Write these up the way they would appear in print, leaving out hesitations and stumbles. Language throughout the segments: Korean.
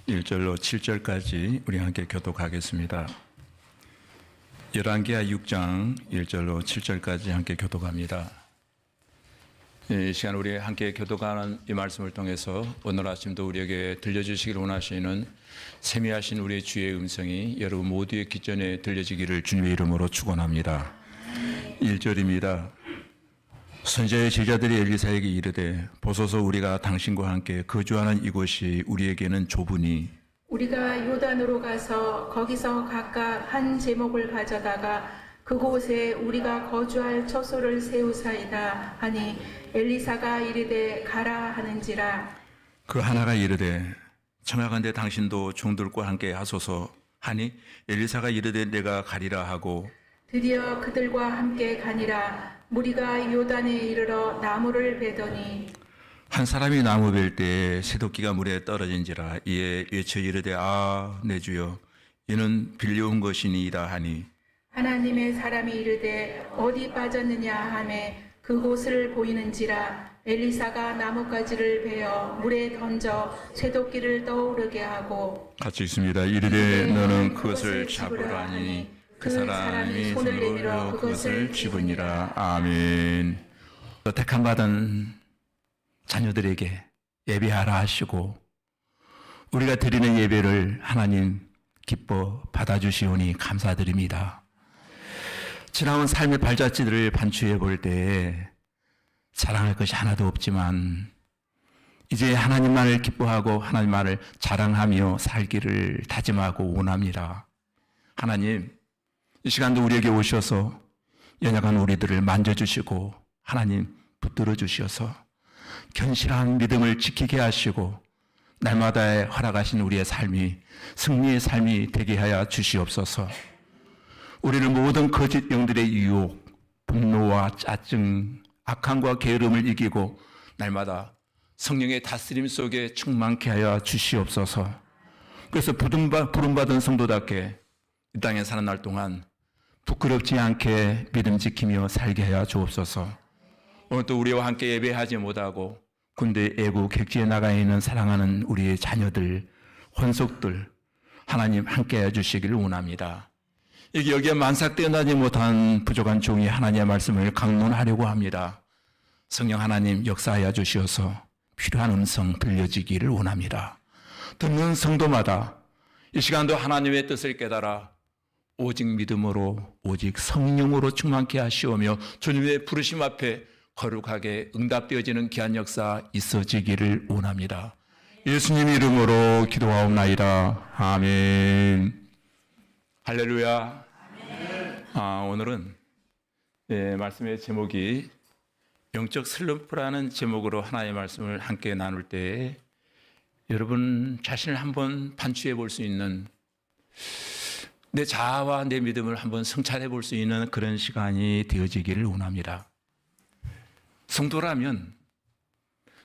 1절로 7절까지 우리 함께 교독하겠습니다. 열왕기하 6장 1절로 7절까지 함께 교독합니다. 이 시간 우리 함께 교독하는 이 말씀을 통해서 오늘 아침도 우리에게 들려주시기를 원하시는 세미하신 우리의 주의 음성이 여러분 모두의 귀전에 들려지기를 주님의 이름으로 축원합니다. 1절입니다. 선지자의 제자들이 엘리사에게 이르되 보소서 우리가 당신과 함께 거주하는 이곳이 우리에게는 좁으니 우리가 요단으로 가서 거기서 각각 한 제목을 가져다가 그곳에 우리가 거주할 처소를 세우사이다 하니 엘리사가 이르되 가라 하는지라. 그 하나가 이르되 청하건대 당신도 종들과 함께 하소서 하니 엘리사가 이르되 내가 가리라 하고 드디어 그들과 함께 가니라. 무리가 요단에 이르러 나무를 베더니 한 사람이 나무 벨 때에 새도끼가 물에 떨어진지라. 이에 외쳐 이르되 내 주여 이는 빌려온 것이니이다 하니 하나님의 사람이 이르되 어디 빠졌느냐 하매 그곳을 보이는지라. 엘리사가 나뭇가지를 베어 물에 던져 쇠도끼를 떠오르게 하고 같이 있습니다. 이르되 너는 그것을 잡으라 하니 그 사람이 손을 내밀어 그것을 집으니라. 아멘. 택함받은 자녀들에게 예배하라 하시고 우리가 드리는 예배를 하나님 기뻐 받아주시오니 감사드립니다. 지나온 삶의 발자취들을 반추해 볼 때에 자랑할 것이 하나도 없지만 이제 하나님만을 기뻐하고 하나님만을 자랑하며 살기를 다짐하고 원합니다. 하나님 이 시간도 우리에게 오셔서 연약한 우리들을 만져주시고 하나님 붙들어 주셔서 견실한 믿음을 지키게 하시고 날마다 허락하신 우리의 삶이 승리의 삶이 되게 하여 주시옵소서. 우리를 모든 거짓 영들의 유혹, 분노와 짜증, 악함과 게으름을 이기고 날마다 성령의 다스림 속에 충만케 하여 주시옵소서. 그래서 부름받은 성도답게 이 땅에 사는 날 동안 부끄럽지 않게 믿음 지키며 살게 하여 주옵소서. 오늘 또 우리와 함께 예배하지 못하고 군대 애국 객지에 나가 있는 사랑하는 우리의 자녀들, 혼속들 하나님 함께 해주시기를 원합니다. 여기에 만삭되어나지 못한 부족한 종이 하나님의 말씀을 강론하려고 합니다. 성령 하나님 역사하여 주시어서 필요한 음성 들려지기를 원합니다. 듣는 성도마다 이 시간도 하나님의 뜻을 깨달아 오직 믿음으로 오직 성령으로 충만케 하시오며 주님의 부르심 앞에 거룩하게 응답되어지는 귀한 역사 있어지기를 원합니다. 예수님 이름으로 기도하옵나이다. 아멘. 할렐루야. 오늘은 말씀의 제목이 영적 슬럼프라는 제목으로 하나의 말씀을 함께 나눌 때 여러분 자신을 한번 반추해 볼 수 있는 내 자아와 내 믿음을 한번 성찰해 볼 수 있는 그런 시간이 되어지기를 원합니다. 성도라면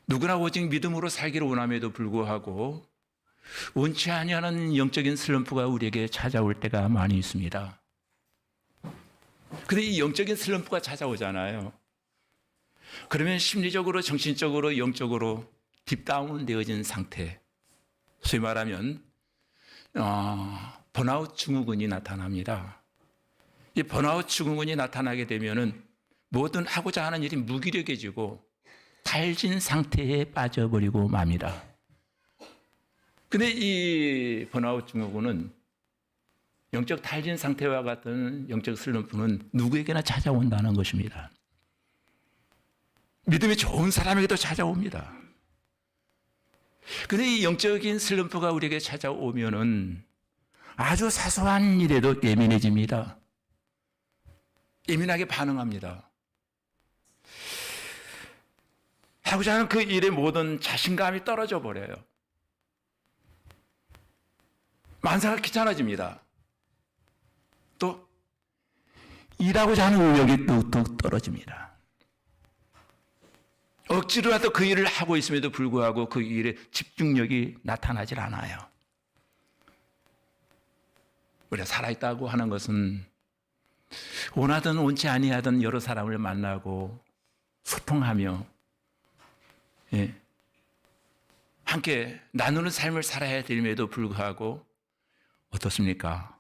누구나 오직 믿음으로 살기를 원함에도 불구하고 원치 아니하는 영적인 슬럼프가 우리에게 찾아올 때가 많이 있습니다. 그런데 이 영적인 슬럼프가 찾아오잖아요. 그러면 심리적으로, 정신적으로, 영적으로 딥다운 되어진 상태, 소위 말하면 번아웃 증후군이 나타납니다. 이 번아웃 증후군이 나타나게 되면은 뭐든 하고자 하는 일이 무기력해지고 탈진 상태에 빠져버리고 맙니다. 근데 이 번아웃 증후군은 영적 탈진 상태와 같은 영적 슬럼프는 누구에게나 찾아온다는 것입니다. 믿음이 좋은 사람에게도 찾아옵니다. 근데 이 영적인 슬럼프가 우리에게 찾아오면은 아주 사소한 일에도 예민해집니다. 예민하게 반응합니다. 하고자 하는 그 일의 모든 자신감이 떨어져 버려요. 만사가 귀찮아집니다. 또 일하고자 하는 의욕이 뚝뚝 떨어집니다. 억지로라도 그 일을 하고 있음에도 불구하고 그 일에 집중력이 나타나질 않아요. 우리가 살아있다고 하는 것은 원하든 원치 아니하든 여러 사람을 만나고 소통하며 함께 나누는 삶을 살아야 됨에도 불구하고 어떻습니까?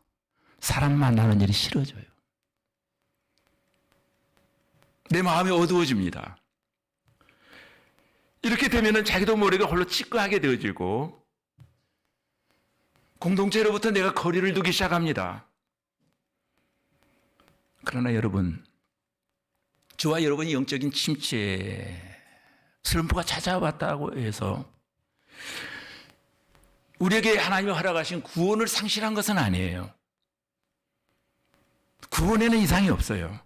사람 만나는 일이 싫어져요. 내 마음이 어두워집니다. 이렇게 되면 자기도 모르게 홀로 치과하게 되어지고 공동체로부터 내가 거리를 두기 시작합니다. 그러나 여러분, 저와 여러분이 영적인 침체에 슬럼프가 찾아왔다고 해서 우리에게 하나님이 허락하신 구원을 상실한 것은 아니에요. 구원에는 이상이 없어요.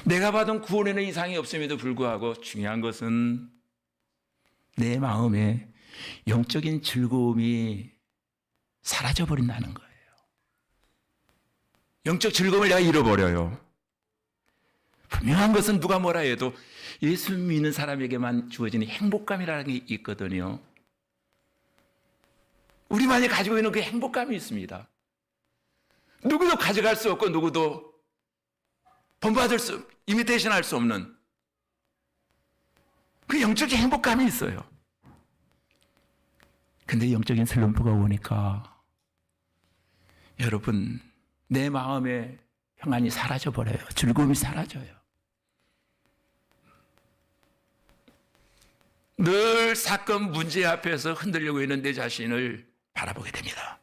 내가 받은 구원에는 이상이 없음에도 불구하고 중요한 것은 내 마음에 영적인 즐거움이 사라져버린다는 거예요. 영적 즐거움을 내가 잃어버려요. 분명한 것은 누가 뭐라 해도 예수 믿는 사람에게만 주어지는 행복감이라는 게 있거든요. 우리만이 가지고 있는 그 행복감이 있습니다. 누구도 가져갈 수 없고 누구도 본받을 수, 이미테이션 할 수 없는 그 영적인 행복감이 있어요. 근데 영적인 슬럼프가 오니까 여러분, 내 마음의 평안이 사라져버려요. 즐거움이 사라져요. 늘 사건, 문제 앞에서 흔들리고 있는 내 자신을 바라보게 됩니다.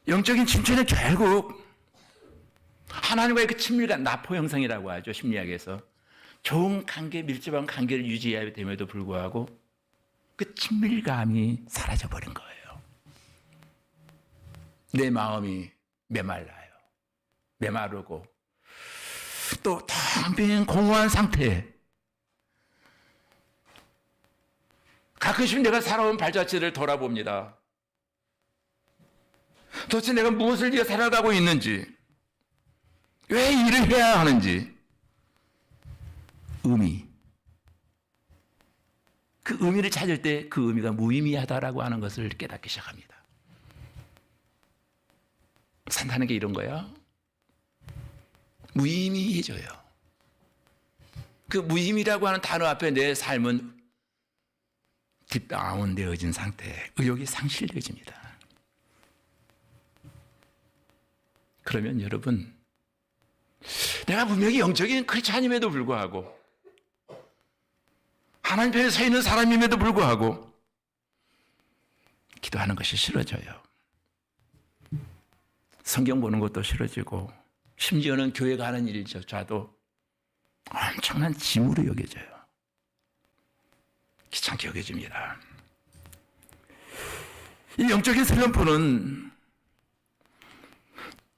영적인 침체는 결국 하나님과의 그 친밀감, 나포 형성이라고 하죠. 심리학에서. 좋은 관계, 밀접한 관계를 유지해야 됨에도 불구하고 그 친밀감이 사라져버린 거예요. 내 마음이 메말라요. 메마르고 또 텅 빈 공허한 상태에 가끔씩 내가 살아온 발자취를 돌아봅니다. 도대체 내가 무엇을 위해 살아가고 있는지, 왜 일을 해야 하는지, 의미. 그 의미를 찾을 때 그 의미가 무의미하다라고 하는 것을 깨닫기 시작합니다. 산다는 게 이런 거야. 무의미해져요. 그 무의미라고 하는 단어 앞에 내 삶은 딥다운되어진 상태에 의욕이 상실되어집니다. 그러면 여러분, 내가 분명히 영적인 크리스찬임에도 불구하고 하나님 편에 서 있는 사람임에도 불구하고 기도하는 것이 싫어져요. 성경 보는 것도 싫어지고 심지어는 교회 가는 일조차도 엄청난 짐으로 여겨져요. 귀찮게 여겨집니다. 이 영적인 슬럼프는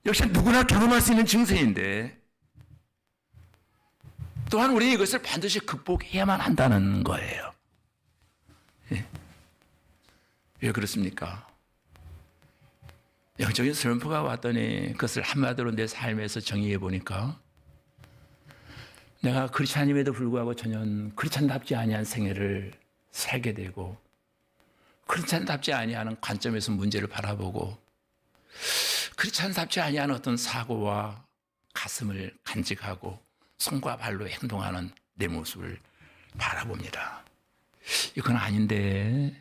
역시 누구나 경험할 수 있는 증세인데 또한 우리는 이것을 반드시 극복해야만 한다는 거예요. 예. 왜 그렇습니까? 영적인 슬럼프가 왔더니 그것을 한마디로 내 삶에서 정의해 보니까 내가 크리스찬임에도 불구하고 전혀 크리스찬답지 아니한 생애를 살게 되고 크리스찬답지 아니하는 관점에서 문제를 바라보고 크리스찬답지 아니한 어떤 사고와 가슴을 간직하고 손과 발로 행동하는 내 모습을 바라봅니다. 이건 아닌데,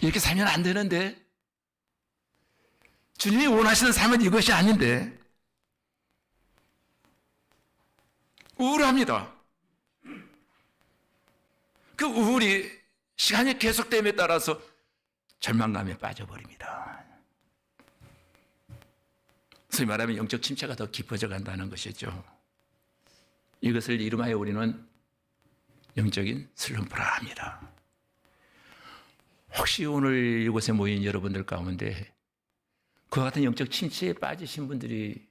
이렇게 살면 안 되는데, 주님이 원하시는 삶은 이것이 아닌데, 우울합니다. 그 우울이 시간이 계속됨에 따라서 절망감에 빠져버립니다. 소위 말하면 영적 침체가 더 깊어져 간다는 것이죠. 이것을 이름하여 우리는 영적인 슬럼프라 합니다. 혹시 오늘 이곳에 모인 여러분들 가운데 그와 같은 영적 침체에 빠지신 분들이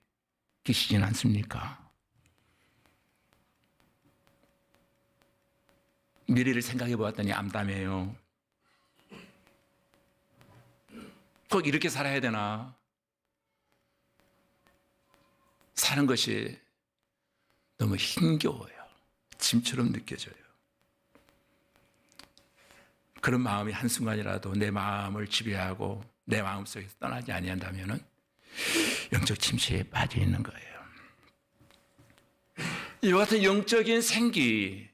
계시진 않습니까? 미래를 생각해 보았더니 암담해요. 꼭 이렇게 살아야 되나? 사는 것이 너무 힘겨워요. 짐처럼 느껴져요. 그런 마음이 한순간이라도 내 마음을 지배하고 내 마음속에서 떠나지 아니한다면 영적 침체에 빠져 있는 거예요. 이와 같은 영적인 생기,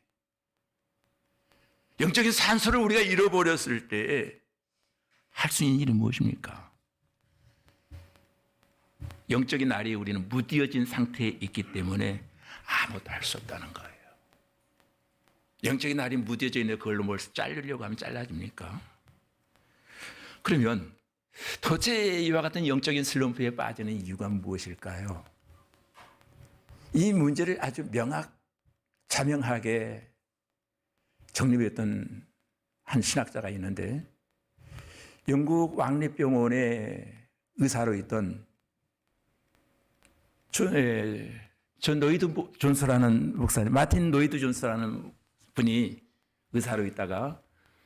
영적인 산소를 우리가 잃어버렸을 때 할 수 있는 일이 무엇입니까? 영적인 날이 우리는 무뎌진 상태에 있기 때문에 아무것도 할 수 없다는 거예요. 영적인 날이 무뎌져 있는데 그걸로 뭘 자르려고 하면 잘라집니까? 그러면 도대체 이와 같은 영적인 슬럼프에 빠지는 이유가 무엇일까요? 이 문제를 아주 자명하게 정립했던 한 신학자가 있는데 영국 왕립병원의 의사로 있던 존 노이드 존스라는 목사님, 마틴 노이드 존스라는 분이 의사로 있다가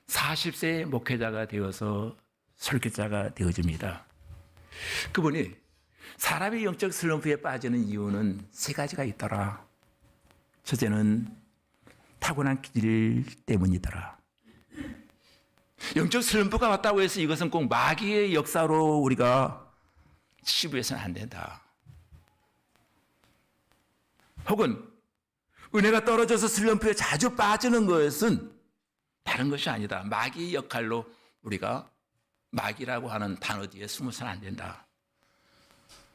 40세 목회자가 되어서 설교자가 되어집니다. 그분이 사람이 영적 슬럼프에 빠지는 이유는 세 가지가 있더라. 첫째는 타고난 기질 때문이더라. 영적 슬럼프가 왔다고 해서 이것은 꼭 마귀의 역사로 우리가 치부해서는 안 된다. 혹은 은혜가 떨어져서 슬럼프에 자주 빠지는 것은 다른 것이 아니다. 마귀의 역할로 우리가 마귀라고 하는 단어 뒤에 숨어서는 안 된다.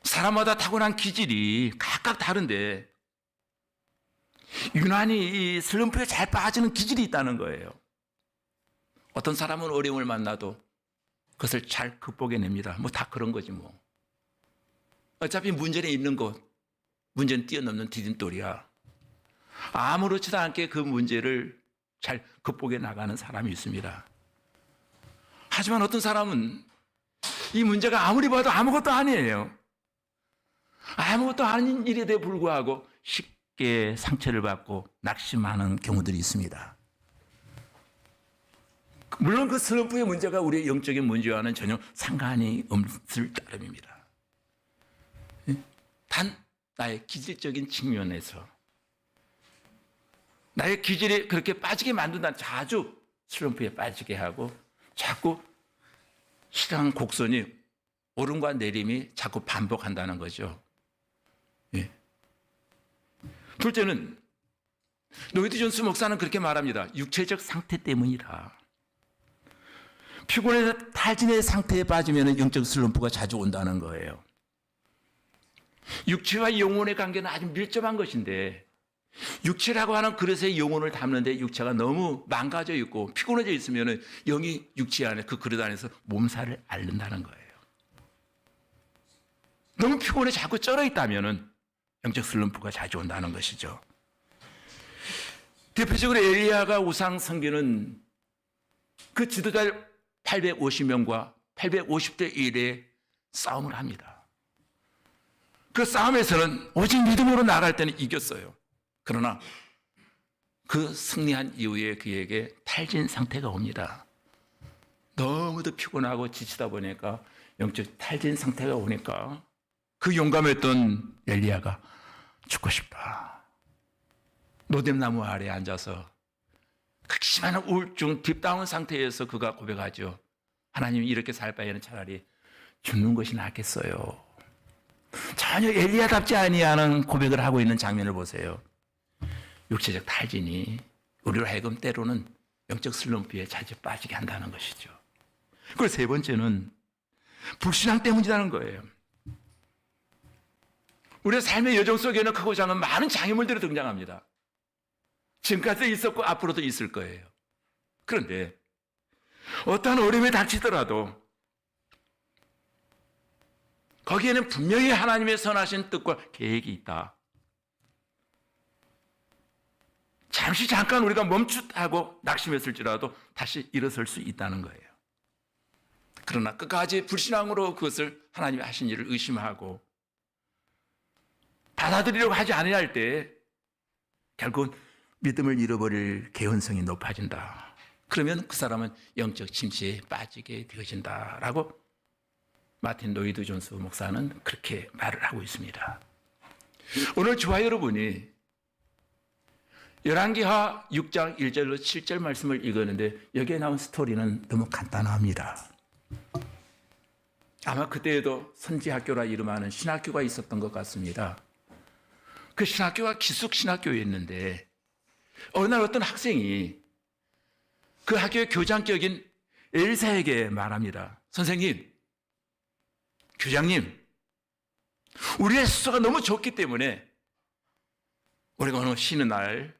사람마다 타고난 기질이 각각 다른데 유난히 이 슬럼프에 잘 빠지는 기질이 있다는 거예요. 어떤 사람은 어려움을 만나도 그것을 잘 극복해냅니다. 뭐 다 그런 거지 뭐. 어차피 문제는 있는 것, 문제는 뛰어넘는 디딤돌이야. 아무렇지도 않게 그 문제를 잘 극복해 나가는 사람이 있습니다. 하지만 어떤 사람은 이 문제가 아무리 봐도 아무것도 아니에요. 아무것도 아닌 일에도 불구하고 쉽게 상처를 받고 낙심하는 경우들이 있습니다. 물론 그 슬럼프의 문제가 우리의 영적인 문제와는 전혀 상관이 없을 따름입니다. 단 나의 기질적인 측면에서 나의 기질이 그렇게 빠지게 만든다는, 자주 슬럼프에 빠지게 하고 자꾸 시장 곡선이 오름과 내림이 자꾸 반복한다는 거죠. 예. 둘째는 노이드 존스 목사는 그렇게 말합니다. 육체적 상태 때문이다. 피곤해서 탈진의 상태에 빠지면 영적 슬럼프가 자주 온다는 거예요. 육체와 영혼의 관계는 아주 밀접한 것인데 육체라고 하는 그릇에 영혼을 담는데 육체가 너무 망가져 있고 피곤해져 있으면 영이 육체 안에 그 그릇 안에서 몸살을 앓는다는 거예요. 너무 피곤해 자꾸 쩔어 있다면 영적 슬럼프가 자주 온다는 것이죠. 대표적으로 엘리야가 우상 섬기는 그 지도자 850명과 850대 1의 싸움을 합니다. 그 싸움에서는 오직 믿음으로 나갈 때는 이겼어요. 그러나 그 승리한 이후에 그에게 탈진 상태가 옵니다. 너무도 피곤하고 지치다 보니까 영적 탈진 상태가 오니까 그 용감했던 엘리야가 죽고 싶다. 노뎀나무 아래에 앉아서 극심한 우울증 딥다운 상태에서 그가 고백하죠. 하나님, 이렇게 살 바에는 차라리 죽는 것이 낫겠어요. 전혀 엘리야답지 아니하는 고백을 하고 있는 장면을 보세요. 육체적 탈진이 우리로 하여금 때로는 영적 슬럼프에 자주 빠지게 한다는 것이죠. 그리고 세 번째는 불신앙 때문이라는 거예요. 우리의 삶의 여정 속에는 크고 작은 많은 장애물들이 등장합니다. 지금까지도 있었고 앞으로도 있을 거예요. 그런데 어떠한 어려움에 닥치더라도 거기에는 분명히 하나님의 선하신 뜻과 계획이 있다. 잠깐 우리가 멈칫하고 낙심했을지라도 다시 일어설 수 있다는 거예요. 그러나 끝까지 불신앙으로 그것을 하나님이 하신 일을 의심하고 받아들이려고 하지 않을 때 결국은 믿음을 잃어버릴 개연성이 높아진다. 그러면 그 사람은 영적 침체에 빠지게 되어진다라고 마틴 노이드 존스 목사는 그렇게 말을 하고 있습니다. 오늘 저와 여러분이 열왕기하 6장 1절로 7절 말씀을 읽었는데 여기에 나온 스토리는 너무 간단합니다. 아마 그때에도 선지학교라 이름하는 신학교가 있었던 것 같습니다. 그 신학교가 기숙 신학교였는데 어느 날 어떤 학생이 그 학교의 교장격인 엘사에게 말합니다. 선생님, 교장님, 우리의 숙소가 너무 좁기 때문에 우리가 오늘 쉬는 날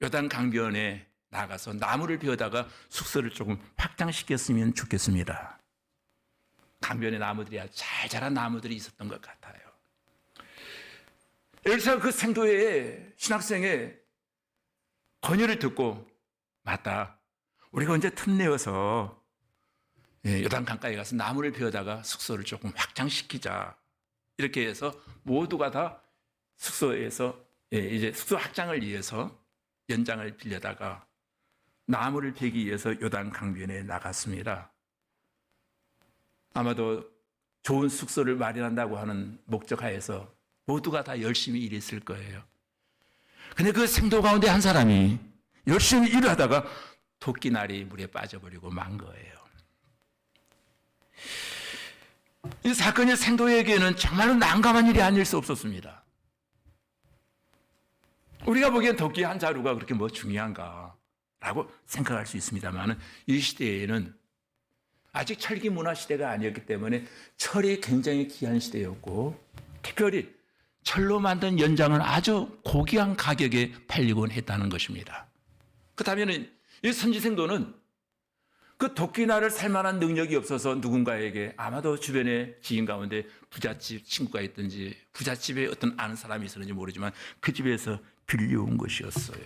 요단 강변에 나가서 나무를 베어다가 숙소를 조금 확장시켰으면 좋겠습니다. 강변에 나무들이 아주 잘 자란 나무들이 있었던 것 같아요. 엘사가 그 생도의 신학생의 권유를 듣고 맞다. 우리가 언제 틈내어서 요단 강가에 가서 나무를 베어다가 숙소를 조금 확장시키자. 이렇게 해서 모두가 다 숙소에서 이제 숙소 확장을 위해서 연장을 빌려다가 나무를 베기 위해서 요단 강변에 나갔습니다. 아마도 좋은 숙소를 마련한다고 하는 목적하에서 모두가 다 열심히 일했을 거예요. 근데 그 생도 가운데 한 사람이 열심히 일을 하다가 도끼날이 물에 빠져버리고 만 거예요. 이 사건이 생도에게는 정말로 난감한 일이 아닐 수 없었습니다. 우리가 보기엔 도끼 한 자루가 그렇게 뭐 중요한가라고 생각할 수 있습니다만 이 시대에는 아직 철기 문화 시대가 아니었기 때문에 철이 굉장히 귀한 시대였고 특별히 철로 만든 연장은 아주 고귀한 가격에 팔리곤 했다는 것입니다. 그렇다면 이 선지생도는 그 도끼날을 살 만한 능력이 없어서 누군가에게 아마도 주변에 지인 가운데 부잣집 친구가 있든지 부잣집에 어떤 아는 사람이 있었는지 모르지만 그 집에서 빌려온 것이었어요.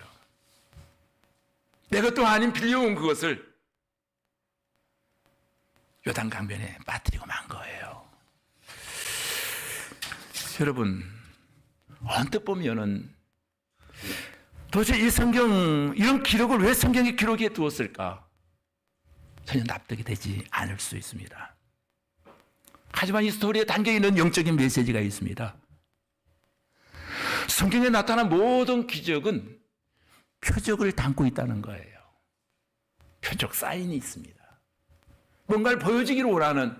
내 것도 아닌 빌려온 그것을 요단 강변에 빠뜨리고 만 거예요. 여러분, 언뜻 보면은 도대체 이 성경, 이런 기록을 왜 성경에 기록해 두었을까? 전혀 납득이 되지 않을 수 있습니다. 하지만 이 스토리에 담겨 있는 영적인 메시지가 있습니다. 성경에 나타난 모든 기적은 표적을 담고 있다는 거예요. 표적 사인이 있습니다. 뭔가를 보여주기를 원하는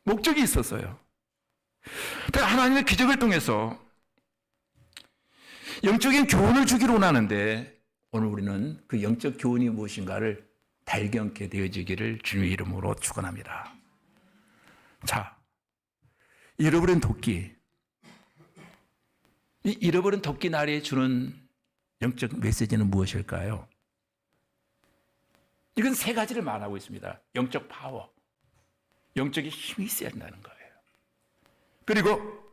목적이 있었어요. 하나님의 기적을 통해서 영적인 교훈을 주기를 원하는데 오늘 우리는 그 영적 교훈이 무엇인가를 발견케 되어지기를 주님의 이름으로 축원합니다. 자, 잃어버린 도끼. 이 잃어버린 도끼 날이 주는 영적 메시지는 무엇일까요? 이건 세 가지를 말하고 있습니다. 영적 파워, 영적인 힘이 있어야 한다는 거예요. 그리고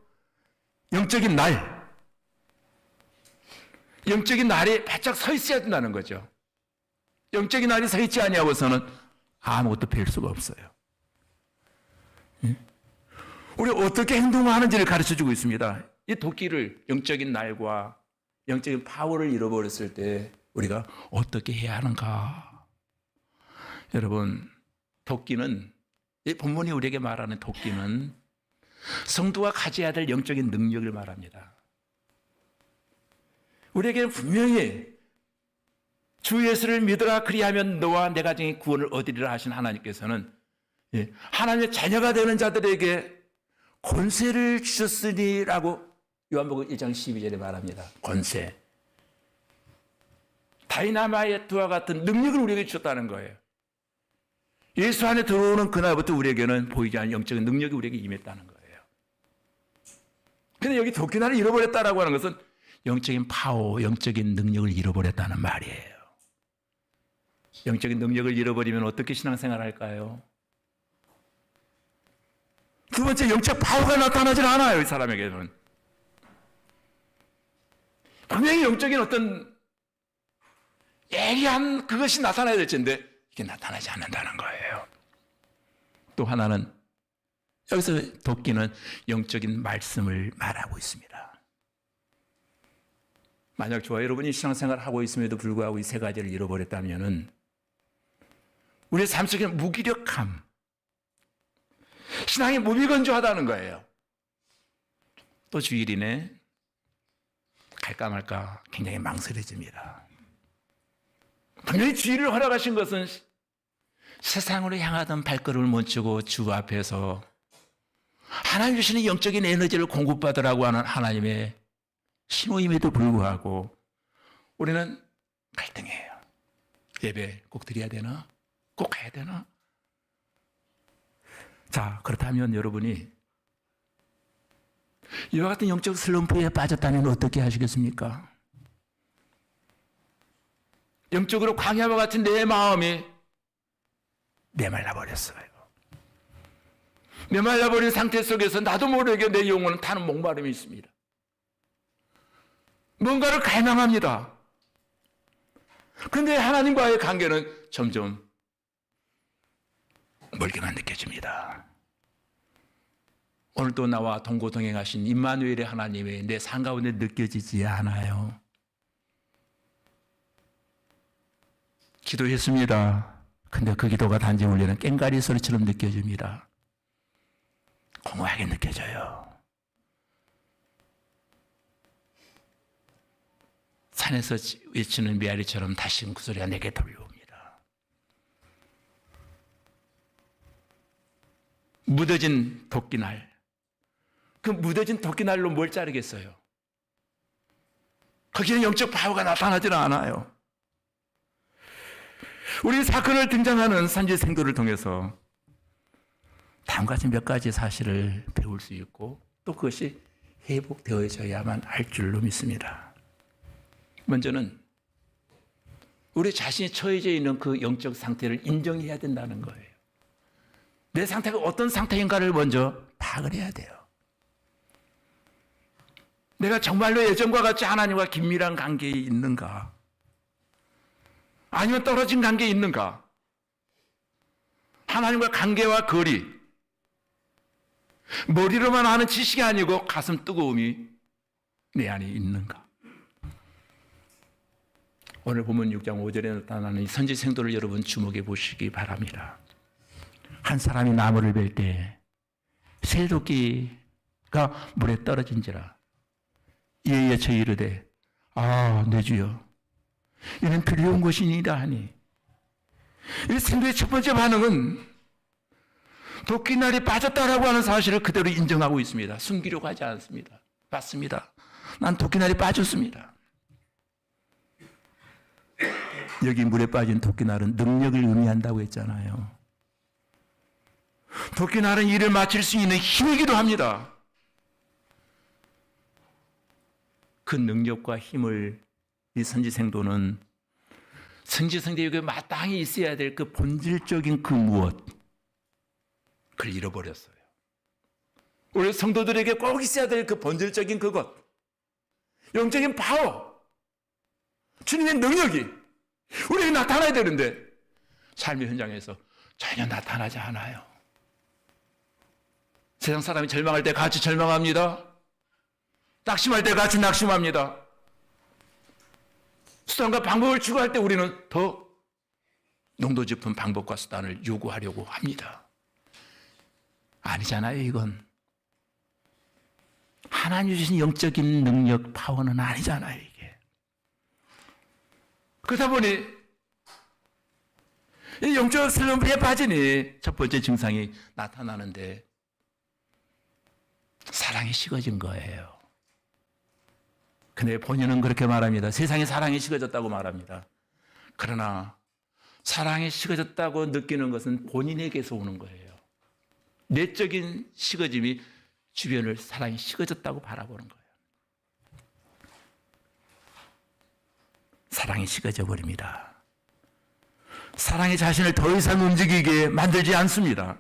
영적인 날, 영적인 날이 바짝 서 있어야 된다는 거죠. 영적인 날이 서 있지 아니하고서는 아무것도 뵐 수가 없어요. 우리 어떻게 행동하는지를 가르쳐주고 있습니다. 이 도끼를 영적인 날과 영적인 파워를 잃어버렸을 때 우리가 어떻게 해야 하는가? 여러분, 도끼는, 이 본문이 우리에게 말하는 도끼는 성도가 가져야 될 영적인 능력을 말합니다. 우리에게는 분명히 주 예수를 믿으라 그리하면 너와 내 가정의 구원을 얻으리라 하신 하나님께서는 하나님의 자녀가 되는 자들에게 권세를 주셨으니라고 요한복음 1장 12절에 말합니다. 권세. 다이나마이트와 같은 능력을 우리에게 주셨다는 거예요. 예수 안에 들어오는 그날부터 우리에게는 보이지 않는 영적인 능력이 우리에게 임했다는 거예요. 근데 여기 도끼날을 잃어버렸다라고 하는 것은 영적인 파워, 영적인 능력을 잃어버렸다는 말이에요. 영적인 능력을 잃어버리면 어떻게 신앙생활 할까요? 두 번째, 영적 파워가 나타나질 않아요, 이 사람에게는. 분명히 영적인 어떤 예리한 그것이 나타나야 될 텐데 이게 나타나지 않는다는 거예요. 또 하나는 여기서 도끼는 영적인 말씀을 말하고 있습니다. 만약 저와 여러분이 신앙생활을 하고 있음에도 불구하고 이 세 가지를 잃어버렸다면 우리의 삶 속에 무기력함, 신앙이 무미건조하다는 거예요. 또 주일이네 갈까 말까 굉장히 망설여집니다. 분명히 주일을 허락하신 것은 세상으로 향하던 발걸음을 멈추고 주 앞에서 하나님 주시는 영적인 에너지를 공급받으라고 하는 하나님의 신호임에도 불구하고 우리는 갈등해요. 예배 꼭 드려야 되나? 꼭 가야 되나? 자, 그렇다면 여러분이 이와 같은 영적 슬럼프에 빠졌다면 어떻게 하시겠습니까? 영적으로 광야와 같은 내 마음이 메말라 버렸어요. 메말라 버린 상태 속에서 나도 모르게 내 영혼은 타는 목마름이 있습니다. 뭔가를 갈망합니다. 그런데 하나님과의 관계는 점점 멀게만 느껴집니다. 오늘도 나와 동고동행하신 임마누엘의 하나님의 내 삶 가운데 느껴지지 않아요. 기도했습니다. 근데 그 기도가 단지 울리는 꽹과리 소리처럼 느껴집니다. 공허하게 느껴져요. 산에서 외치는 메아리처럼 다시 그 소리가 내게 들려옵니다. 무뎌진 도끼날. 그 무뎌진 도끼날로 뭘 자르겠어요? 거기는 영적 파워가 나타나지는 않아요. 우리 사건을 등장하는 산지생도를 통해서 다음과 같이 몇 가지 사실을 배울 수 있고 또 그것이 회복되어져야만 할 줄로 믿습니다. 먼저는 우리 자신이 처해져 있는 그 영적 상태를 인정해야 된다는 거예요. 내 상태가 어떤 상태인가를 먼저 파악을 해야 돼요. 내가 정말로 예전과 같이 하나님과 긴밀한 관계에 있는가? 아니면 떨어진 관계에 있는가? 하나님과 관계와 거리, 머리로만 아는 지식이 아니고 가슴 뜨거움이 내 안에 있는가? 오늘 본문 6장 5절에 나타나는 이 선지생도를 여러분 주목해 보시기 바랍니다. 한 사람이 나무를 벨 때 새도끼가 물에 떨어진지라 이에 여쳐 이르되 내 주여 이는 두려운 것이니이다 하니 이 생도의 첫 번째 반응은 도끼날이 빠졌다라고 하는 사실을 그대로 인정하고 있습니다. 숨기려고 하지 않습니다. 맞습니다. 난 도끼날이 빠졌습니다. 여기 물에 빠진 도끼날은 능력을 의미한다고 했잖아요. 도끼날은 일을 마칠 수 있는 힘이기도 합니다. 그 능력과 힘을 이 선지생도는 선지생도에게 마땅히 있어야 될 그 본질적인 그 무엇 그걸 잃어버렸어요. 우리 성도들에게 꼭 있어야 될 그 본질적인 그것, 영적인 파워, 주님의 능력이 우리에게 나타나야 되는데 삶의 현장에서 전혀 나타나지 않아요. 세상 사람이 절망할 때 같이 절망합니다. 낙심할 때 같이 낙심합니다. 수단과 방법을 추구할 때 우리는 더 농도 짚은 방법과 수단을 요구하려고 합니다. 아니잖아요, 이건. 하나님 주신 영적인 능력, 파워는 아니잖아요, 이게. 그러다 보니 이 영적 슬럼프에 빠지니 첫 번째 증상이 나타나는데 사랑이 식어진 거예요. 근데 본인은 그렇게 말합니다. 세상에 사랑이 식어졌다고 말합니다. 그러나 사랑이 식어졌다고 느끼는 것은 본인에게서 오는 거예요. 내적인 식어짐이 주변을 사랑이 식어졌다고 바라보는 거예요. 사랑이 식어져 버립니다. 사랑이 자신을 더 이상 움직이게 만들지 않습니다.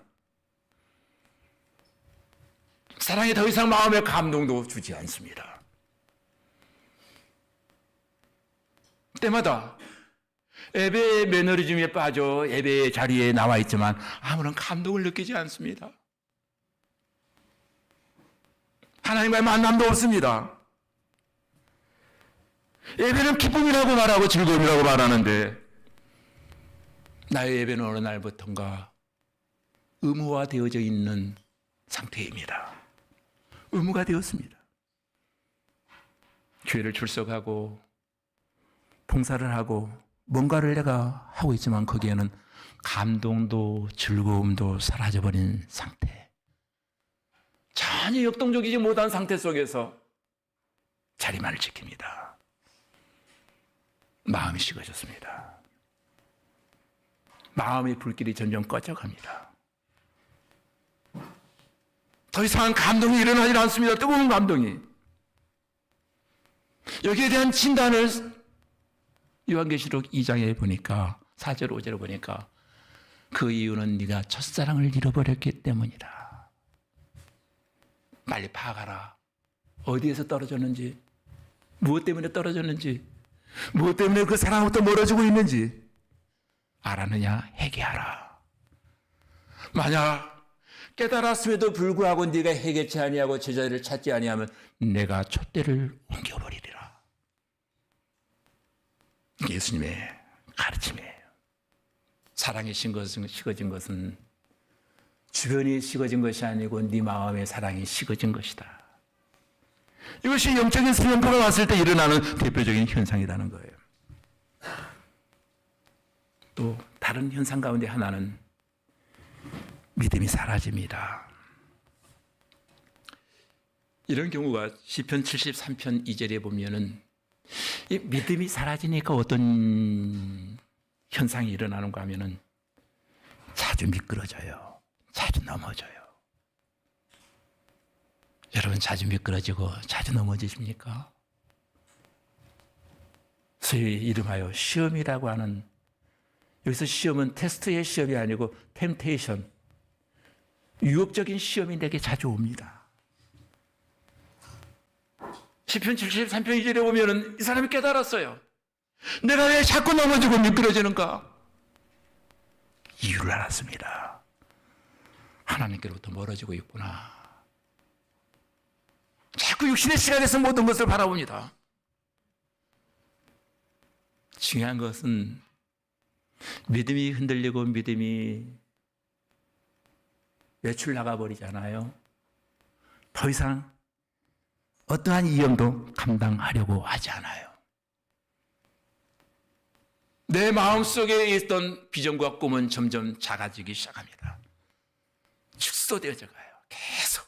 사랑이 더 이상 마음의 감동도 주지 않습니다. 때마다 예배의 매너리즘에 빠져 예배의 자리에 나와 있지만 아무런 감동을 느끼지 않습니다. 하나님과의 만남도 없습니다. 예배는 기쁨이라고 말하고 즐거움이라고 말하는데 나의 예배는 어느 날부턴가 의무화되어져 있는 상태입니다. 의무가 되었습니다. 교회를 출석하고 봉사를 하고 뭔가를 내가 하고 있지만 거기에는 감동도 즐거움도 사라져버린 상태. 전혀 역동적이지 못한 상태 속에서 자리만을 지킵니다. 마음이 식어졌습니다. 마음의 불길이 점점 꺼져갑니다. 더 이상 감동이 일어나지 않습니다. 뜨거운 감동이. 여기에 대한 진단을 요한계시록 2장에 보니까 4절 5절에 보니까 그 이유는 네가 첫사랑을 잃어버렸기 때문이다. 빨리 파악하라. 어디에서 떨어졌는지, 무엇 때문에 떨어졌는지, 무엇 때문에 그 사랑으로부터 멀어지고 있는지 알았느냐? 회개하라. 만약 깨달았음에도 불구하고 네가 해결치 아니하고 제자리를 찾지 아니하면 내가 촛대를 옮겨버리리라. 예수님의 가르침이에요. 사랑이 식어진 것은 주변이 식어진 것이 아니고 네 마음의 사랑이 식어진 것이다. 이것이 영적인 수면파가 왔을 때 일어나는 대표적인 현상이라는 거예요. 또 다른 현상 가운데 하나는 믿음이 사라집니다. 이런 경우가 시편 73편 2절에 보면은 이 믿음이 사라지니까 어떤 현상이 일어나는가 하면은 자주 미끄러져요. 자주 넘어져요. 여러분 자주 미끄러지고 자주 넘어지십니까? 소위 이름하여 시험이라고 하는, 여기서 시험은 테스트의 시험이 아니고 템테이션, 유혹적인 시험이 내게 자주 옵니다. 시편 73편 2절에 보면은 이 사람이 깨달았어요. 내가 왜 자꾸 넘어지고 미끄러지는가? 이유를 알았습니다. 하나님께로부터 멀어지고 있구나. 자꾸 육신의 시간에서 모든 것을 바라봅니다. 중요한 것은 믿음이 흔들리고 믿음이 외출 나가버리잖아요. 더 이상 어떠한 위험도 감당하려고 하지 않아요. 내 마음속에 있던 비전과 꿈은 점점 작아지기 시작합니다. 축소되어져 가요. 계속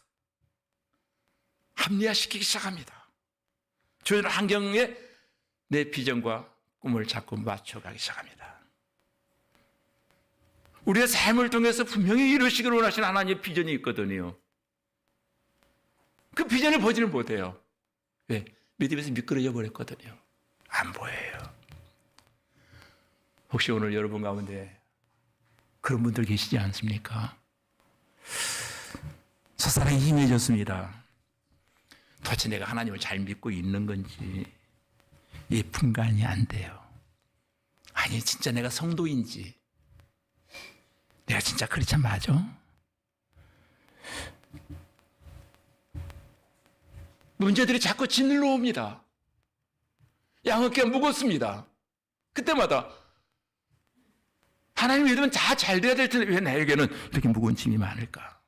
합리화시키기 시작합니다. 주변 환경에 내 비전과 꿈을 자꾸 맞춰가기 시작합니다. 우리의 삶을 통해서 분명히 이루시기를 원하시는 하나님의 비전이 있거든요. 그 비전을 보지를 못해요. 왜? 믿음에서 미끄러져 버렸거든요. 안 보여요. 혹시 오늘 여러분 가운데 그런 분들 계시지 않습니까? 첫사랑이 희미해졌습니다. 도대체 내가 하나님을 잘 믿고 있는 건지 이 분간이 안 돼요. 아니 진짜 내가 성도인지, 내가 진짜 크리스찬 맞아? 문제들이 자꾸 짓눌러 옵니다. 양어깨가 무겁습니다. 그때마다 하나님 믿으면 다 잘 돼야 될 텐데 왜 나에게는 이렇게 무거운 짐이 많을까?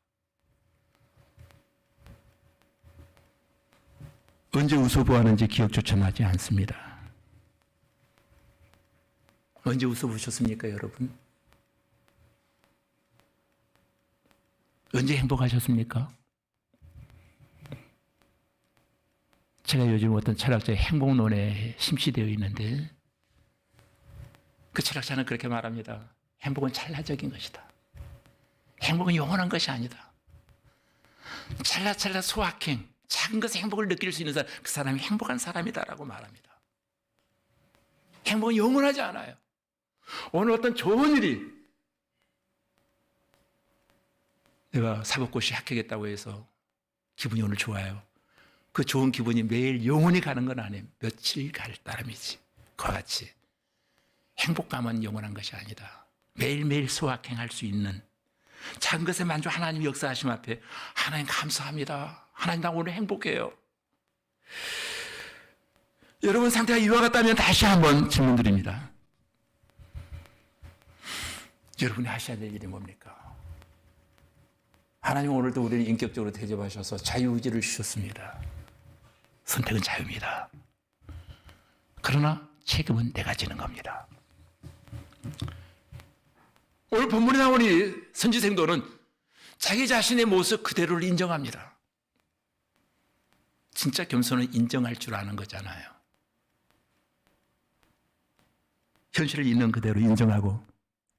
언제 웃어보았는지 기억조차 나지 않습니다. 언제 웃어보셨습니까, 여러분? 언제 행복하셨습니까? 제가 요즘 어떤 철학자의 행복론에 심취되어 있는데 그 철학자는 그렇게 말합니다. 행복은 찰나적인 것이다. 행복은 영원한 것이 아니다. 찰나찰나 소확행, 작은 것에 행복을 느낄 수 있는 사람, 그 사람이 행복한 사람이다라고 말합니다. 행복은 영원하지 않아요. 오늘 어떤 좋은 일이, 내가 사법고시 합격했다고 해서 기분이 오늘 좋아요. 그 좋은 기분이 매일 영원히 가는 건 아니에요. 며칠 갈 따름이지. 그와 같이 행복감은 영원한 것이 아니다. 매일매일 소확행할 수 있는 작은 것에 만족, 하나님 역사하심 앞에 하나님 감사합니다. 하나님 나 오늘 행복해요. 여러분 상태가 이와 같다면 다시 한번 질문 드립니다. 여러분이 하셔야 될 일이 뭡니까? 하나님 오늘도 우리를 인격적으로 대접하셔서 자유의지를 주셨습니다. 선택은 자유입니다. 그러나 책임은 내가 지는 겁니다. 오늘 본문에 나오니 선지생도는 자기 자신의 모습 그대로를 인정합니다. 진짜 겸손은 인정할 줄 아는 거잖아요. 현실을 있는 그대로 인정하고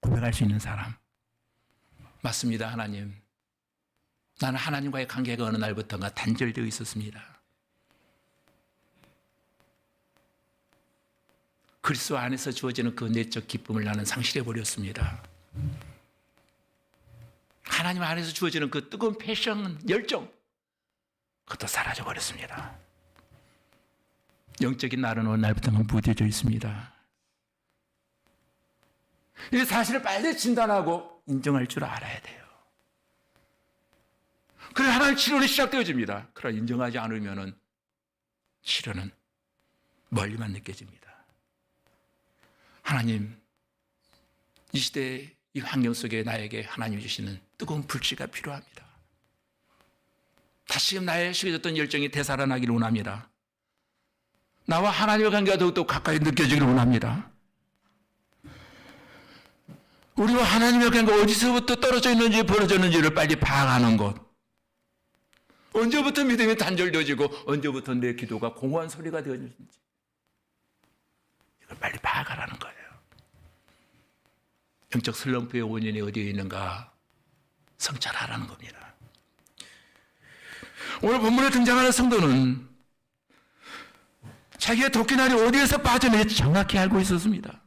고백할 수 있는 사람. 맞습니다, 하나님. 나는 하나님과의 관계가 어느 날부터인가 단절되어 있었습니다. 그리스도 안에서 주어지는 그 내적 기쁨을 나는 상실해 버렸습니다. 하나님 안에서 주어지는 그 뜨거운 패션, 열정, 그것도 사라져 버렸습니다. 영적인 나는 어느 날부터는 무뎌져 있습니다. 이 사실을 빨리 진단하고 인정할 줄 알아야 돼요. 그래 하나님 치료는 시작되어집니다. 그러나 인정하지 않으면 치료는 멀리만 느껴집니다. 하나님, 이 시대의 이 환경 속에 나에게 하나님이 주시는 뜨거운 불씨가 필요합니다. 다시금 나의 식어졌던 열정이 되살아나기를 원합니다. 나와 하나님의 관계가 더욱더 가까이 느껴지기를 원합니다. 우리와 하나님의 관계가 어디서부터 떨어져 있는지 벌어졌는지를 빨리 파악하는 것. 언제부터 믿음이 단절되어지고 언제부터 내 기도가 공허한 소리가 되어지는지 이걸 빨리 파악하라는 거예요. 영적 슬럼프의 원인이 어디에 있는가 성찰하라는 겁니다. 오늘 본문에 등장하는 성도는 자기의 도끼날이 어디에서 빠졌는지 정확히 알고 있었습니다.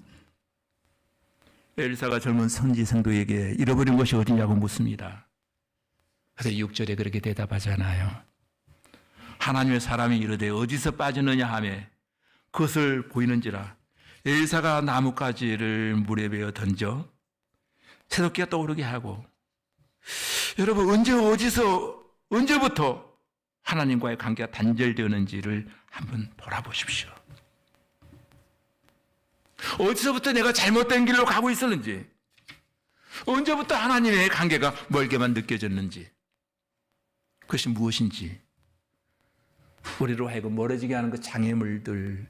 엘사가 젊은 선지 성도에게 잃어버린 것이 어디냐고 묻습니다. 그래서 6절에 그렇게 대답하잖아요. 하나님의 사람이 이르되 어디서 빠졌느냐 하매 그것을 보이는지라 엘사가 나뭇가지를 물에 베어 던져 새도끼가 떠오르게 하고. 여러분, 언제부터 하나님과의 관계가 단절되었는지를 한번 돌아보십시오. 어디서부터 내가 잘못된 길로 가고 있었는지, 언제부터 하나님의 관계가 멀게만 느껴졌는지, 그것이 무엇인지, 우리로 하여금 멀어지게 하는 그 장애물들,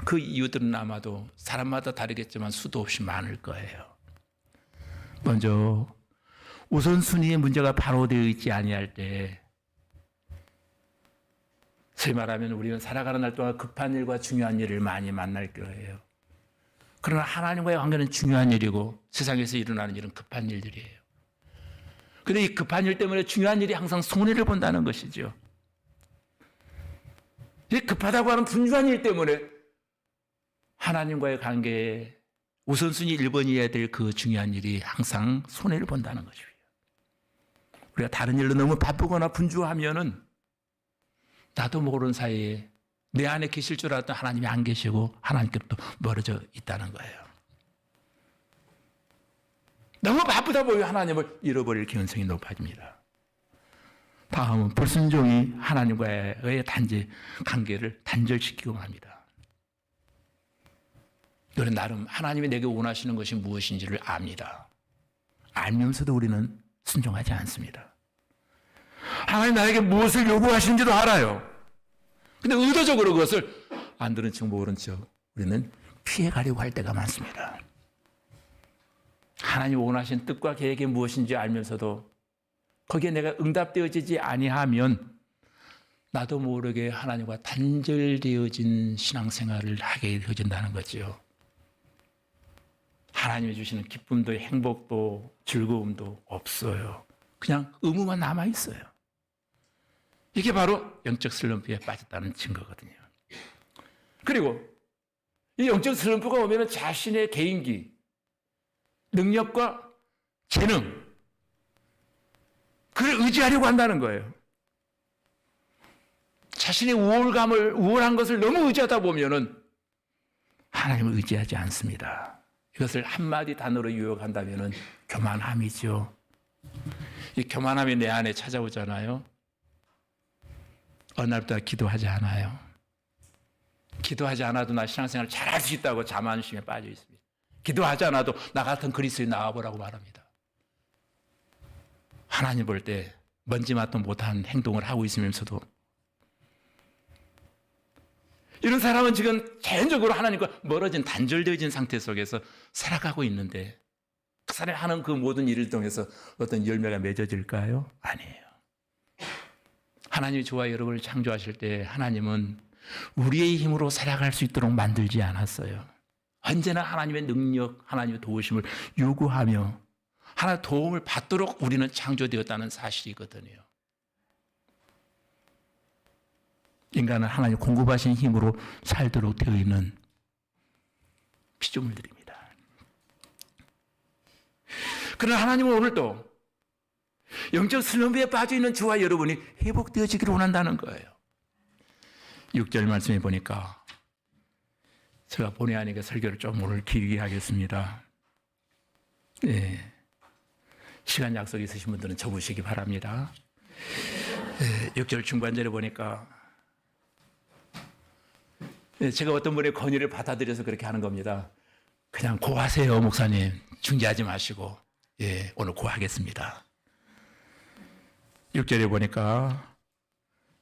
그 이유들은 아마도 사람마다 다르겠지만 수도 없이 많을 거예요. 먼저 우선순위의 문제가 바로 되어 있지 아니할 때, 소위 말하면 우리는 살아가는 날 동안 급한 일과 중요한 일을 많이 만날 거예요. 그러나 하나님과의 관계는 중요한 일이고 세상에서 일어나는 일은 급한 일들이에요. 그런데 이 급한 일 때문에 중요한 일이 항상 손해를 본다는 것이죠. 이 급하다고 하는 분주한 일 때문에 하나님과의 관계에 우선순위 1번이어야 될 그 중요한 일이 항상 손해를 본다는 것이에요. 우리가 다른 일로 너무 바쁘거나 분주하면은 나도 모르는 사이에 내 안에 계실 줄 알았던 하나님이 안 계시고 하나님께로부터 멀어져 있다는 거예요. 너무 바쁘다 보니 하나님을 잃어버릴 가능성이 높아집니다. 다음은 불순종이 하나님과의 관계를 단절시키고 합니다. 우리는 나름 하나님이 내게 원하시는 것이 무엇인지를 압니다. 알면서도 우리는 순종하지 않습니다. 하나님 나에게 무엇을 요구하시는지도 알아요. 근데 의도적으로 그것을 안 들은 척 모른 척 우리는 피해가려고 할 때가 많습니다. 하나님 원하신 뜻과 계획이 무엇인지 알면서도 거기에 내가 응답되어지지 아니하면 나도 모르게 하나님과 단절되어진 신앙생활을 하게 되어진다는 거죠. 하나님이 주시는 기쁨도 행복도 즐거움도 없어요. 그냥 의무만 남아있어요. 이게 바로 영적 슬럼프에 빠졌다는 증거거든요. 그리고 이 영적 슬럼프가 오면 자신의 개인기, 능력과 재능, 그걸 의지하려고 한다는 거예요. 자신의 우월한 것을 너무 의지하다 보면은 하나님을 의지하지 않습니다. 이것을 한마디 단어로 요약한다면은 교만함이죠. 이 교만함이 내 안에 찾아오잖아요. 어느 날부터 기도하지 않아요. 기도하지 않아도 나 신앙생활 잘할 수 있다고 자만심에 빠져 있습니다. 기도하지 않아도 나 같은 그리스도인 나와보라고 말합니다. 하나님 볼 때 먼지맛도 못한 행동을 하고 있으면서도 이런 사람은 지금 자연적으로 하나님과 멀어진 단절되어진 상태 속에서 살아가고 있는데 그 사람이 하는 그 모든 일을 통해서 어떤 열매가 맺어질까요? 아니에요. 하나님이 저와 여러분을 창조하실 때 하나님은 우리의 힘으로 살아갈 수 있도록 만들지 않았어요. 언제나 하나님의 능력, 하나님의 도우심을 요구하며 하나님의 도움을 받도록 우리는 창조되었다는 사실이거든요. 인간은 하나님 공급하신 힘으로 살도록 되어 있는 피조물들입니다. 그러나 하나님은 오늘도 영적 슬럼프에 빠져있는 저와 여러분이 회복되어지기를 원한다는 거예요. 6절 말씀해 보니까 제가 본의 아니게 설교를 좀 오늘 길게 하겠습니다. 예. 시간 약속 있으신 분들은 접으시기 바랍니다. 6절 중반절에 보니까 제가 어떤 분의 건의를 받아들여서 그렇게 하는 겁니다. 그냥 고하세요, 목사님. 중재하지 마시고. 예, 오늘 고하겠습니다. 6절에 보니까,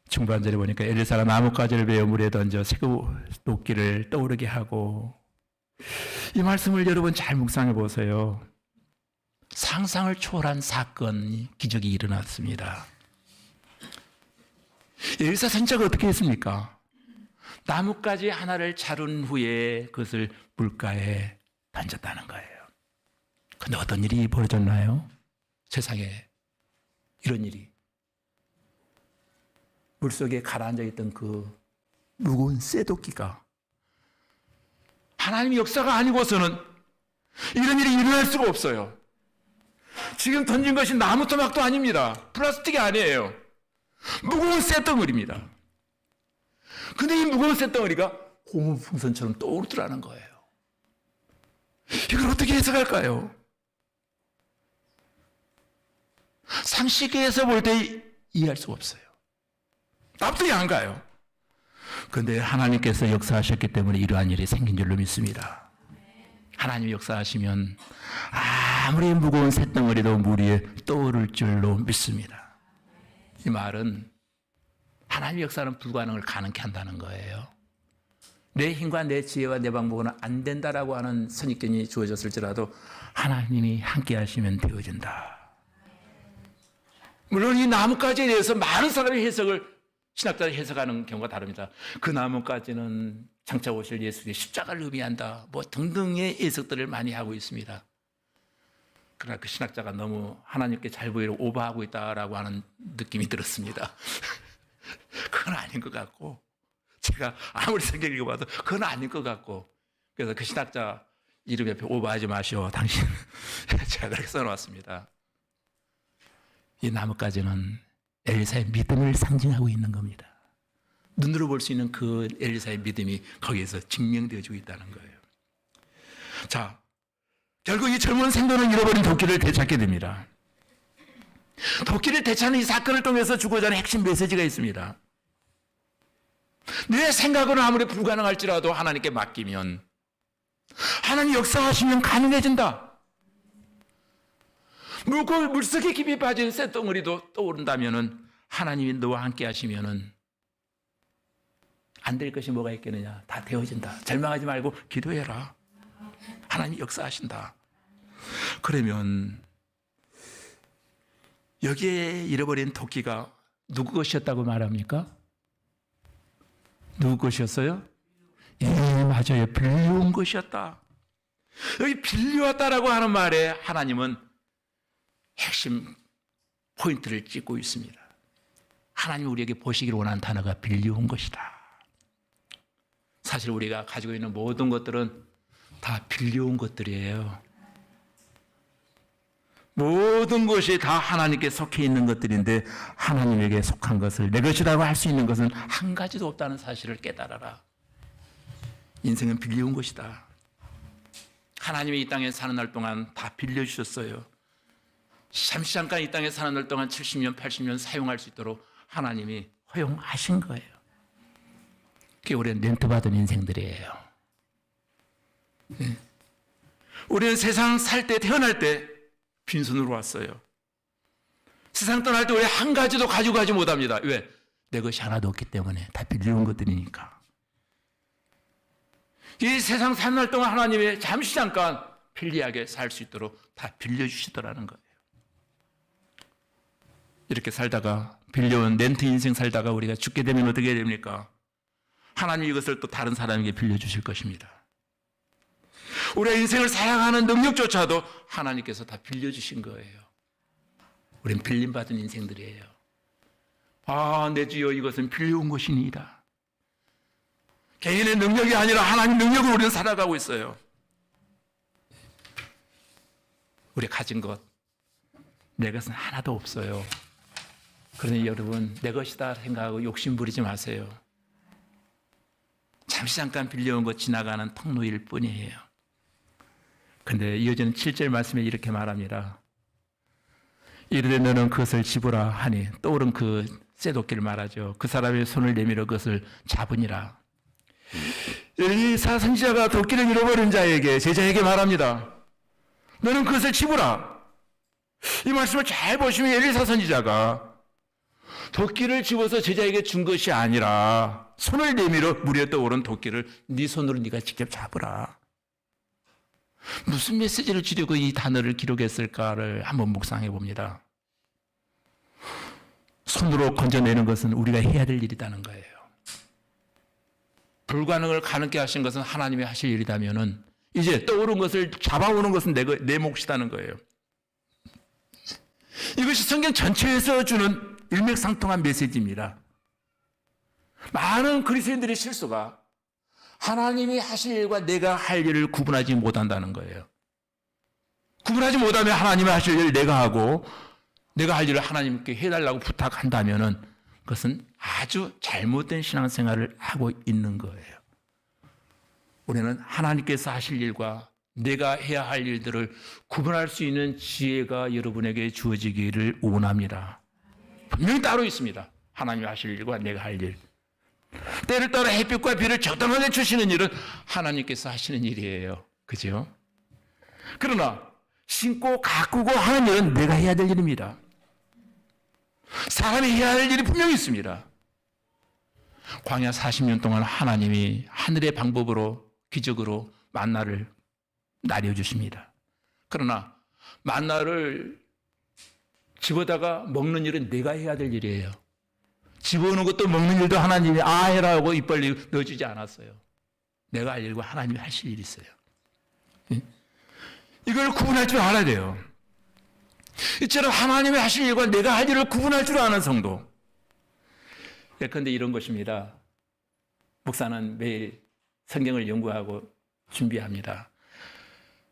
중반절에 보니까 엘리사가 나뭇가지를 베어 물에 던져 새도끼를 떠오르게 하고, 이 말씀을 여러분 잘 묵상해 보세요. 상상을 초월한 사건, 기적이 일어났습니다. 엘리사 선지자가 어떻게 했습니까? 나뭇가지 하나를 자른 후에 그것을 물가에 던졌다는 거예요. 근데 어떤 일이 벌어졌나요? 세상에 이런 일이. 물속에 가라앉아 있던 그 무거운 쇠도끼가 하나님의 역사가 아니고서는 이런 일이 일어날 수가 없어요. 지금 던진 것이 나무 토막도 아닙니다. 플라스틱이 아니에요. 무거운 쇠덩어리입니다. 근데 이 무거운 쇳덩어리가 고무풍선처럼 떠오르더라는 거예요. 이걸 어떻게 해석할까요? 상식에서 볼 때 이해할 수가 없어요. 납득이 안 가요. 그런데 하나님께서 역사하셨기 때문에 이러한 일이 생긴 줄로 믿습니다. 하나님이 역사하시면 아무리 무거운 쇳덩어리도 물 위에 떠오를 줄로 믿습니다. 이 말은 하나님의 역사는 불가능을 가능케 한다는 거예요. 내 힘과 내 지혜와 내 방법은 안 된다라고 하는 선입견이 주어졌을지라도 하나님이 함께 하시면 되어진다. 물론 이 나뭇가지에 대해서 많은 사람의 해석을 신학자들이 해석하는 경우가 다릅니다. 그 나뭇가지는 장차 오실 예수의 십자가를 의미한다. 뭐 등등의 해석들을 많이 하고 있습니다. 그러나 그 신학자가 너무 하나님께 잘 보이려 오버하고 있다라고 하는 느낌이 들었습니다. 그건 아닌 것 같고, 제가 아무리 성경 읽어봐도 그건 아닌 것 같고, 그래서 그 신학자 이름 옆에 오버하지 마시오, 당신. 제가 그렇게 써놓았습니다. 이 나뭇가지는 엘리사의 믿음을 상징하고 있는 겁니다. 눈으로 볼 수 있는 그 엘리사의 믿음이 거기에서 증명되어지고 있다는 거예요. 자, 결국 이 젊은 생도는 잃어버린 도끼를 되찾게 됩니다. 도끼를 되찾는 이 사건을 통해서 주고자 하는 핵심 메시지가 있습니다. 내 생각으로는 아무리 불가능할지라도 하나님께 맡기면 하나님 역사하시면 가능해진다. 물속에 깊이 빠진 쇳덩어리도 떠오른다면 하나님이 너와 함께 하시면 안 될 것이 뭐가 있겠느냐. 다 되어진다. 절망하지 말고 기도해라. 하나님이 역사하신다. 그러면 여기에 잃어버린 도끼가 누구 것이었다고 말합니까? 누구 것이었어요? 예, 맞아요. 빌려온 것이었다. 여기 빌려왔다라고 하는 말에 하나님은 핵심 포인트를 찍고 있습니다. 하나님이 우리에게 보시기를 원하는 단어가 빌려온 것이다. 사실 우리가 가지고 있는 모든 것들은 다 빌려온 것들이에요. 모든 것이 다 하나님께 속해 있는 것들인데 하나님에게 속한 것을 내 것이라고 할 수 있는 것은 한 가지도 없다는 사실을 깨달아라. 인생은 빌려온 것이다. 하나님이 이 땅에 사는 날 동안 다 빌려주셨어요. 잠시 잠깐 이 땅에 사는 날 동안 70년, 80년 사용할 수 있도록 하나님이 허용하신 거예요. 그게 우리는 렌트 받은 인생들이에요. 네. 우리는 세상 살 때, 태어날 때 빈손으로 왔어요. 세상 떠날 때 우리 한 가지도 가지고 가지 못합니다. 왜? 내 것이 하나도 없기 때문에. 다 빌려온 것들이니까. 이 세상 사는 날 동안 하나님이 잠시 잠깐 편리하게 살 수 있도록 다 빌려주시더라는 거예요. 이렇게 살다가 빌려온 렌트 인생 살다가 우리가 죽게 되면 어떻게 됩니까? 하나님 이것을 또 다른 사람에게 빌려주실 것입니다. 우리가 인생을 살아가는 능력조차도 하나님께서 다 빌려주신 거예요. 우린 빌림받은 인생들이에요. 아, 내 주여, 이것은 빌려온 것이니이다. 개인의 능력이 아니라 하나님 능력으로 우리는 살아가고 있어요. 우리 가진 것, 내 것은 하나도 없어요. 그러니 여러분, 내 것이다 생각하고 욕심 부리지 마세요. 잠시 잠깐 빌려온 것 지나가는 통로일 뿐이에요. 근데 이어지는 7절 말씀에 이렇게 말합니다. 이르되 너는 그것을 집으라 하니, 떠오른 그 쇠도끼를 말하죠. 그 사람의 손을 내밀어 그것을 잡으니라. 엘리사 선지자가 도끼를 잃어버린 자에게, 제자에게 말합니다. 너는 그것을 집으라. 이 말씀을 잘 보시면 엘리사 선지자가 도끼를 집어서 제자에게 준 것이 아니라 손을 내밀어 물에 떠오른 도끼를 네 손으로 네가 직접 잡으라. 무슨 메시지를 주려고 이 단어를 기록했을까를 한번 묵상해 봅니다. 손으로 건져내는 것은 우리가 해야 될 일이라는 거예요. 불가능을 가능케 하신 것은 하나님이 하실 일이라면은 이제 떠오른 것을 잡아오는 것은 내 몫이라는 거예요. 이것이 성경 전체에서 주는 일맥상통한 메시지입니다. 많은 그리스도인들의 실수가 하나님이 하실 일과 내가 할 일을 구분하지 못한다는 거예요. 구분하지 못하면 하나님이 하실 일을 내가 하고 내가 할 일을 하나님께 해달라고 부탁한다면 그것은 아주 잘못된 신앙생활을 하고 있는 거예요. 우리는 하나님께서 하실 일과 내가 해야 할 일들을 구분할 수 있는 지혜가 여러분에게 주어지기를 원합니다. 분명히 따로 있습니다. 하나님이 하실 일과 내가 할 일. 때를 따라 햇빛과 비를 적당하게 주시는 일은 하나님께서 하시는 일이에요. 그죠? 그러나 심고 가꾸고 하는 일은 내가 해야 될 일입니다. 사람이 해야 할 일이 분명히 있습니다. 광야 40년 동안 하나님이 하늘의 방법으로 기적으로 만나를 내려주십니다. 그러나 만나를 집어다가 먹는 일은 내가 해야 될 일이에요. 집어오는 것도 먹는 일도 하나님이 해라고 입 벌리 넣어주지 않았어요. 내가 할 일과 하나님이 하실 일이 있어요. 이걸 구분할 줄 알아야 돼요. 이처럼 하나님이 하실 일과 내가 할 일을 구분할 줄 아는 성도. 예컨대 이런 것입니다. 목사는 매일 성경을 연구하고 준비합니다.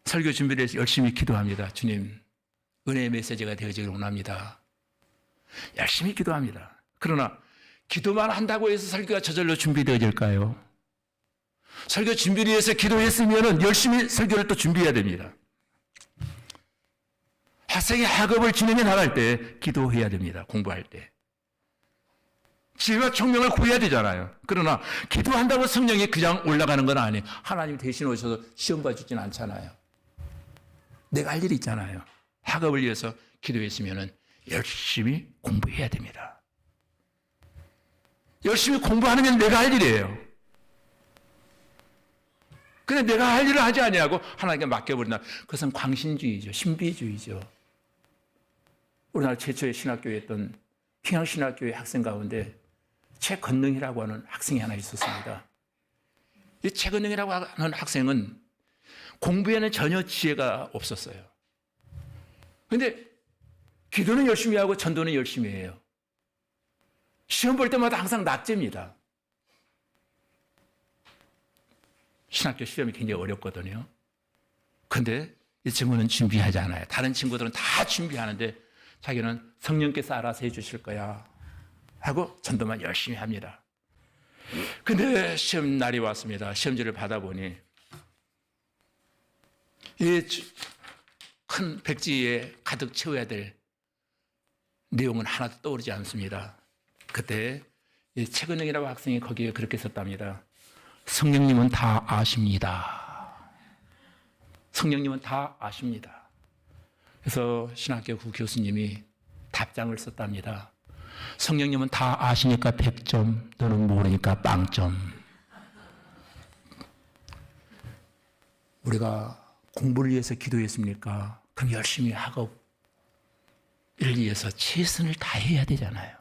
설교 준비를 해서 열심히 기도합니다. 주님, 은혜의 메시지가 되어지길 원합니다. 열심히 기도합니다. 그러나 기도만 한다고 해서 설교가 저절로 준비되어질까요? 설교 준비를 위해서 기도했으면 열심히 설교를 또 준비해야 됩니다. 학생이 학업을 진행해 나갈 때 기도해야 됩니다. 공부할 때. 지혜와 총명을 구해야 되잖아요. 그러나 기도한다고 성령이 그냥 올라가는 건 아니에요. 하나님 대신 오셔서 시험 봐주지는 않잖아요. 내가 할 일이 있잖아요. 학업을 위해서 기도했으면 열심히 공부해야 됩니다. 열심히 공부하는 게 내가 할 일이에요. 근데 내가 할 일을 하지 아니하고 하나님께 맡겨버린다. 그것은 광신주의죠. 신비주의죠. 우리나라 최초의 신학교였던 평양신학교의 학생 가운데 최건능이라고 하는 학생이 하나 있었습니다. 이 최건능이라고 하는 학생은 공부에는 전혀 지혜가 없었어요. 그런데 기도는 열심히 하고 전도는 열심히 해요. 시험 볼 때마다 항상 낙제입니다. 신학교 시험이 굉장히 어렵거든요. 그런데 이 친구는 준비하지 않아요. 다른 친구들은 다 준비하는데 자기는 성령께서 알아서 해주실 거야 하고 전도만 열심히 합니다. 근데 시험 날이 왔습니다. 시험지를 받아보니 이 큰 백지에 가득 채워야 될 내용은 하나도 떠오르지 않습니다. 그때 최근영이라고 학생이 거기에 그렇게 썼답니다. 성령님은 다 아십니다. 성령님은 다 아십니다. 그래서 신학교 그 교수님이 답장을 썼답니다. 성령님은 다 아시니까 100점, 너는 모르니까 빵점. 우리가 공부를 위해서 기도했습니까? 그럼 열심히 학업을 위해서 최선을 다해야 되잖아요.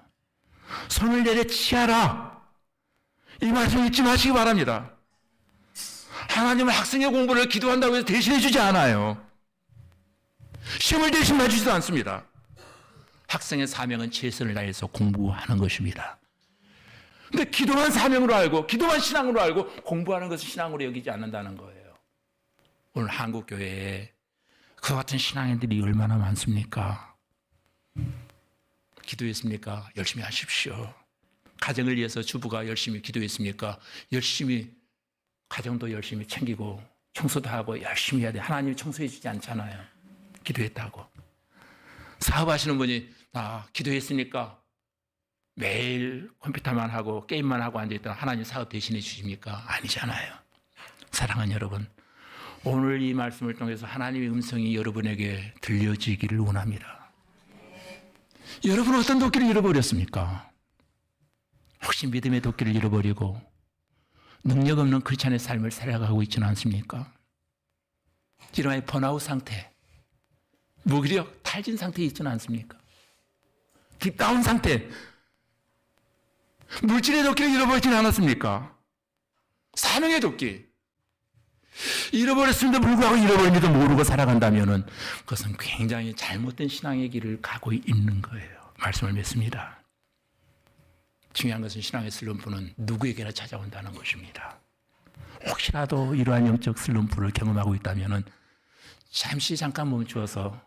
손을 내려 치하라. 이 말씀 잊지 마시기 바랍니다. 하나님은 학생의 공부를 기도한다고 해서 대신해 주지 않아요. 시험을 대신 봐주지도 않습니다. 학생의 사명은 최선을 다해서 공부하는 것입니다. 근데 기도만 사명으로 알고 기도만 신앙으로 알고 공부하는 것을 신앙으로 여기지 않는다는 거예요. 오늘 한국 교회에 그와 같은 신앙인들이 얼마나 많습니까? 기도했습니까? 열심히 하십시오. 가정을 위해서 주부가 열심히 기도했습니까? 열심히 가정도 열심히 챙기고 청소도 하고 열심히 해야 돼. 하나님이 청소해 주지 않잖아요. 기도했다고. 사업하시는 분이 기도했으니까 매일 컴퓨터만 하고 게임만 하고 앉아있다가 하나님 사업 대신해 주십니까? 아니잖아요. 사랑하는 여러분, 오늘 이 말씀을 통해서 하나님의 음성이 여러분에게 들려지기를 원합니다. 여러분 어떤 도끼를 잃어버렸습니까? 혹시 믿음의 도끼를 잃어버리고 능력 없는 크리스찬의 삶을 살아가고 있지는 않습니까? 이러한 번아웃 상태, 무기력, 탈진 상태에 있지는 않습니까? 딥다운 상태, 물질의 도끼를 잃어버리지는 않았습니까? 사명의 도끼. 잃어버렸음에도 불구하고 잃어버린지도 모르고 살아간다면 그것은 굉장히 잘못된 신앙의 길을 가고 있는 거예요. 말씀을 맺습니다. 중요한 것은 신앙의 슬럼프는 누구에게나 찾아온다는 것입니다. 혹시라도 이러한 영적 슬럼프를 경험하고 있다면 잠깐 멈추어서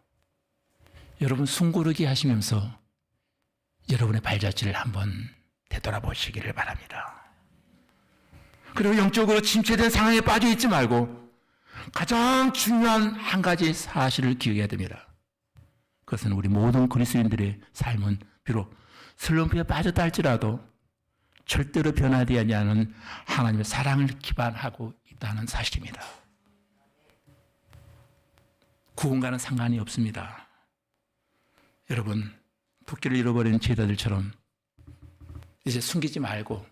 여러분 숨고르기 하시면서 여러분의 발자취를 한번 되돌아보시기를 바랍니다. 그리고 영적으로 침체된 상황에 빠져 있지 말고 가장 중요한 한 가지 사실을 기억해야 됩니다. 그것은 우리 모든 그리스도인들의 삶은 비록 슬럼프에 빠졌다 할지라도 절대로 변화되지 않은 하나님의 사랑을 기반하고 있다는 사실입니다. 구원과는 상관이 없습니다. 여러분, 도끼를 잃어버린 제자들처럼 이제 숨기지 말고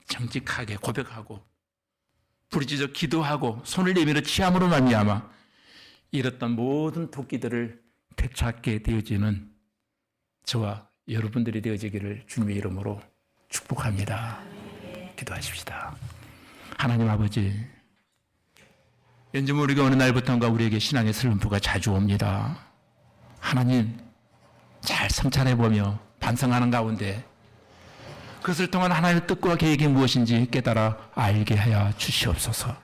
정직하게 고백하고 부르짖어 기도하고 손을 내밀어 취함으로 말미암아 잃었던 모든 도끼들을 되찾게 되어지는 저와 여러분들이 되어지기를 주님의 이름으로 축복합니다. 기도하십시다. 하나님 아버지, 왠지 모르게 어느 날부터인가 우리에게 신앙의 슬럼프가 자주 옵니다. 하나님, 잘 성찰해보며 반성하는 가운데 그것을 통한 하나님의 뜻과 계획이 무엇인지 깨달아 알게 하여 주시옵소서.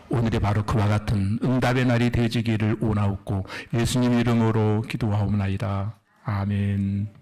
오늘이 바로 그와 같은 응답의 날이 되어지기를 원하옵고 예수님 이름으로 기도하옵나이다. 아멘.